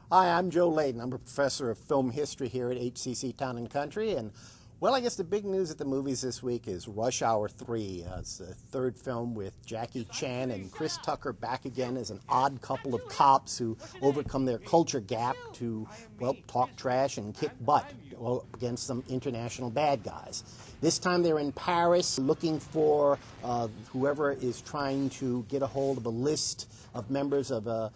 Hi, I'm Joe Leydon. I'm a professor of film history here at HCC Town and Country, and well, I guess the big news at the movies this week is Rush Hour 3. It's the third film with Jackie Chan and Chris Tucker back again as an odd couple of cops who overcome their culture gap to, well, talk trash and kick butt against some international bad guys. This time they're in Paris looking for whoever is trying to get a hold of a list of members of a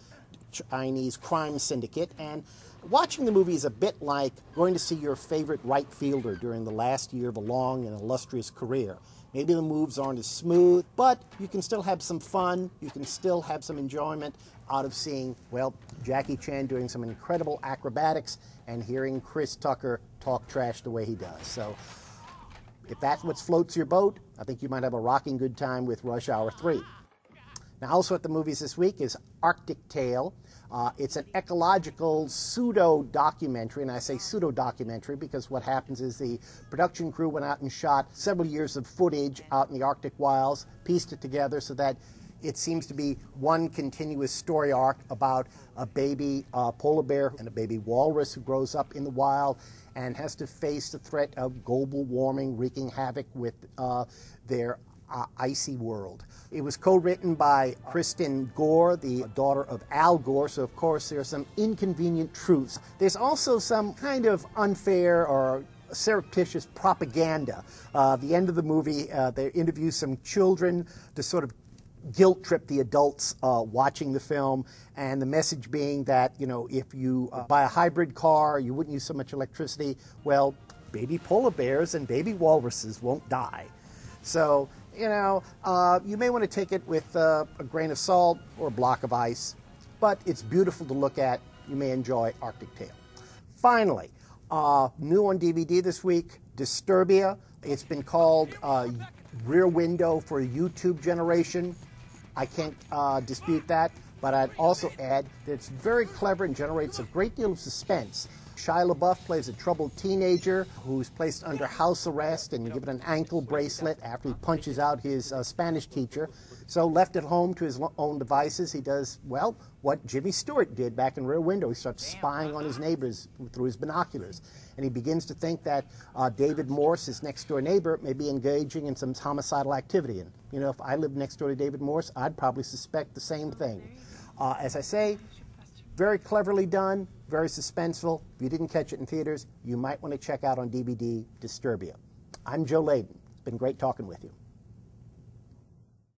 Chinese crime syndicate, and watching the movie is a bit like going to see your favorite right fielder during the last year of a long and illustrious career. Maybe the moves aren't as smooth, but you can still have some fun, you can still have some enjoyment out of seeing, well, Jackie Chan doing some incredible acrobatics and hearing Chris Tucker talk trash the way he does. So if that's what floats your boat, I think you might have a rocking good time with Rush Hour 3. Now, also at the movies this week is Arctic Tale. It's an ecological pseudo-documentary, and I say pseudo-documentary because what happens is the production crew went out and shot several years of footage out in the Arctic wilds, pieced it together so that it seems to be one continuous story arc about a baby polar bear and a baby walrus who grows up in the wild and has to face the threat of global warming wreaking havoc with their icy world. It was co-written by Kristen Gore, the daughter of Al Gore, so of course there are some inconvenient truths. There's also some kind of unfair or surreptitious propaganda. The end of the movie, they interview some children to sort of guilt trip the adults watching the film, and the message being that, you know, if you buy a hybrid car, you wouldn't use so much electricity. Well, baby polar bears and baby walruses won't die. So, you know, you may want to take it with a grain of salt or a block of ice, but it's beautiful to look at. You may enjoy Arctic Tale. Finally, new on DVD this week, Disturbia. It's been called Rear Window for a YouTube generation. I can't dispute that, but I'd also add that it's very clever and generates a great deal of suspense. Shia LaBeouf plays a troubled teenager who's placed under house arrest and given an ankle bracelet after he punches out his Spanish teacher. So left at home to his own devices, he does, well, what Jimmy Stewart did back in Rear Window. He starts spying on his neighbors through his binoculars. And he begins to think that David Morse, his next-door neighbor, may be engaging in some homicidal activity. And, you know, if I lived next door to David Morse, I'd probably suspect the same thing. As I say, very cleverly done, very suspenseful. If you didn't catch it in theaters, you might want to check out on DVD Disturbia. I'm Joe Leydon. It's been great talking with you.